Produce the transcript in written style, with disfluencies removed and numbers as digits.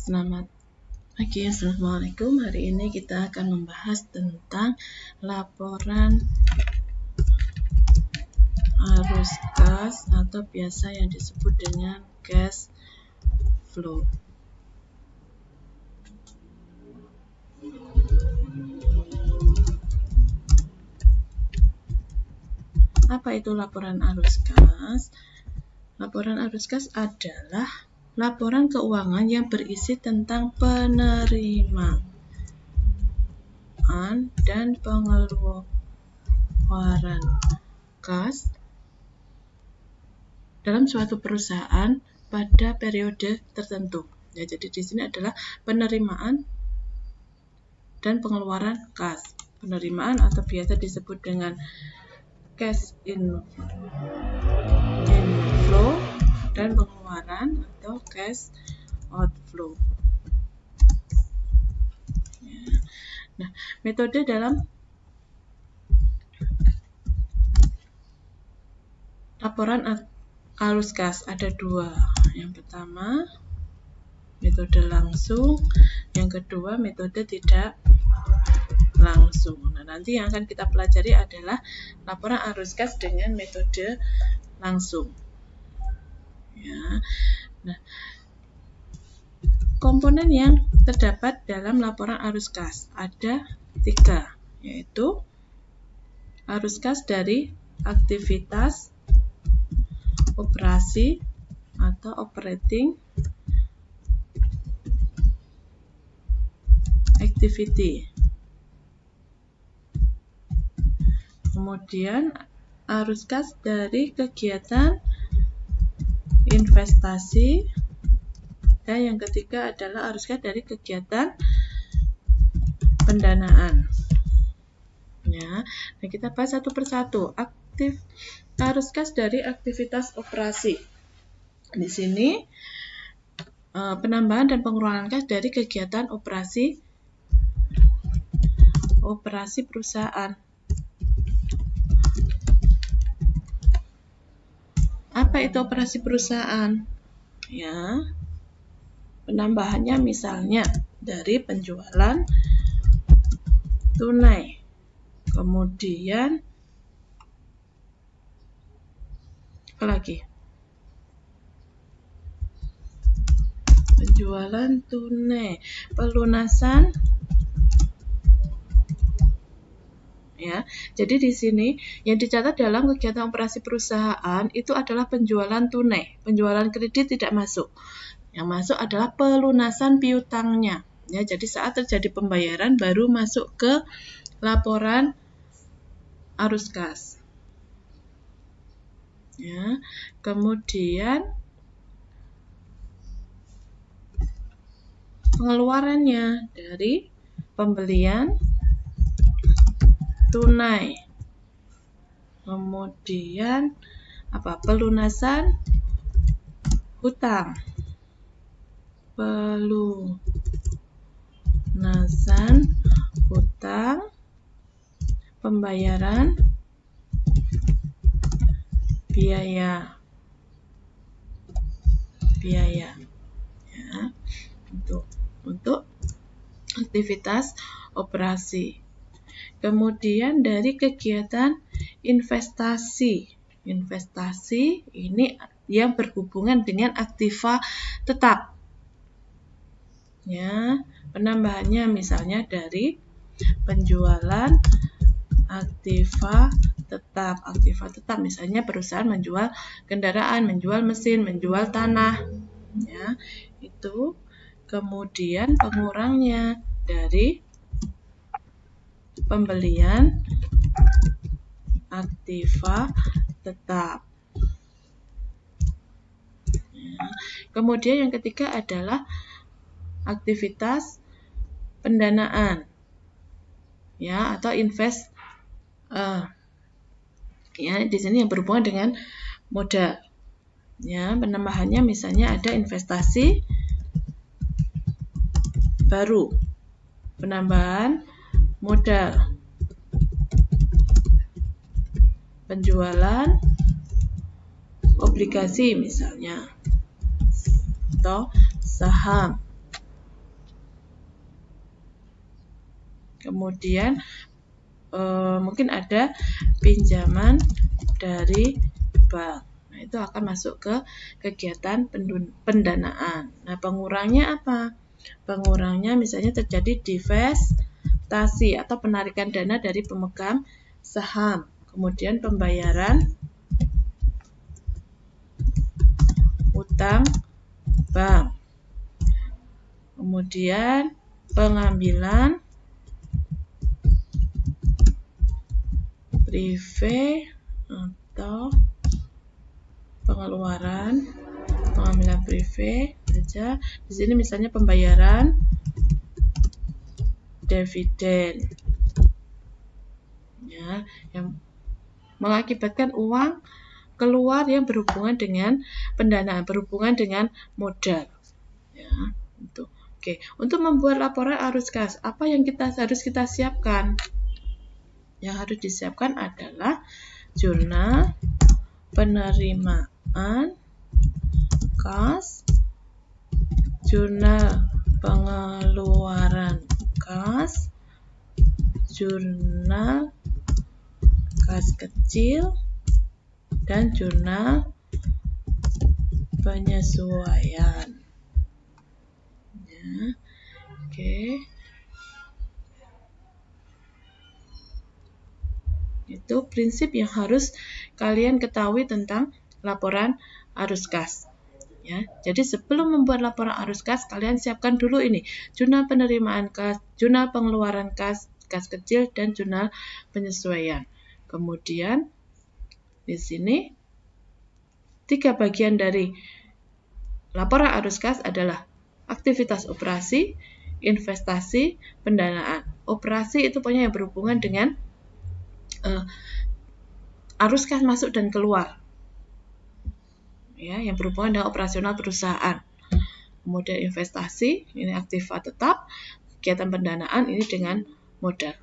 Selamat pagi, assalamualaikum. Hari ini kita akan membahas tentang laporan arus kas atau biasa yang disebut dengan cash flow. Apa itu laporan arus kas? Laporan arus kas adalah laporan keuangan yang berisi tentang penerimaan dan pengeluaran kas dalam suatu perusahaan pada periode tertentu. Ya, jadi di sini adalah penerimaan dan pengeluaran kas. Penerimaan atau biasa disebut dengan cash inflow dan pengeluaran atau cash outflow. Ya. Nah, metode dalam laporan arus kas ada dua. Yang pertama, metode langsung. Yang kedua, metode tidak langsung. Nah, nanti yang akan kita pelajari adalah laporan arus kas dengan metode langsung. Ya. Nah, komponen yang terdapat dalam laporan arus kas ada 3, yaitu arus kas dari aktivitas operasi atau operating activity. Kemudian arus kas dari kegiatan investasi, dan yang ketiga adalah arus kas dari kegiatan pendanaan. Ya, nah kita bahas satu persatu. Arus kas dari aktivitas operasi. Di sini penambahan dan pengurangan kas dari kegiatan operasi perusahaan. Apa itu operasi perusahaan? Ya, penambahannya misalnya dari penjualan tunai, kemudian apa lagi? Penjualan tunai, pelunasan. Ya, jadi di sini yang dicatat dalam kegiatan operasi perusahaan itu adalah penjualan tunai, penjualan kredit tidak masuk. Yang masuk adalah pelunasan piutangnya. Ya, jadi saat terjadi pembayaran baru masuk ke laporan arus kas. Ya, kemudian pengeluarannya dari pembelian tunai, kemudian pelunasan hutang, pembayaran biaya ya, untuk aktivitas operasi. Kemudian dari kegiatan investasi. Investasi ini yang berhubungan dengan aktiva tetap. Ya, penambahannya misalnya dari penjualan aktiva tetap. Aktiva tetap misalnya perusahaan menjual kendaraan, menjual mesin, menjual tanah. Ya, itu. Kemudian pengurangnya dari pembelian aktiva tetap. Ya. Kemudian yang ketiga adalah aktivitas pendanaan, ya, atau invest. Ya, di sini yang berhubungan dengan modal. Ya, penambahannya misalnya ada investasi baru, penambahan modal, penjualan obligasi misalnya, atau saham. Kemudian mungkin ada pinjaman dari bank. Nah, itu akan masuk ke kegiatan pendanaan. Nah, pengurangnya apa? Pengurangnya misalnya terjadi divestasi atau penarikan dana dari pemegang saham. Kemudian pembayaran utang bank. Kemudian pengambilan prive atau pengambilan prive saja. Di sini misalnya pembayaran dividen, ya, yang mengakibatkan uang keluar yang berhubungan dengan pendanaan, berhubungan dengan modal. Ya, itu. Oke, untuk membuat laporan arus kas, apa yang harus kita siapkan? Yang harus disiapkan adalah jurnal penerimaan kas, jurnal pengeluaran kas, jurnal kas kecil, dan jurnal penyesuaian. Ya, oke. Itu prinsip yang harus kalian ketahui tentang laporan arus kas. Ya, jadi sebelum membuat laporan arus kas, kalian siapkan dulu ini: jurnal penerimaan kas, jurnal pengeluaran kas, kas kecil, dan jurnal penyesuaian. Kemudian di sini 3 bagian dari laporan arus kas adalah aktivitas operasi, investasi, pendanaan. Operasi itu pokoknya yang berhubungan dengan arus kas masuk dan keluar, ya, yang berhubungan dengan operasional perusahaan. Kemudian investasi, ini aktiva tetap, kegiatan pendanaan ini dengan modal.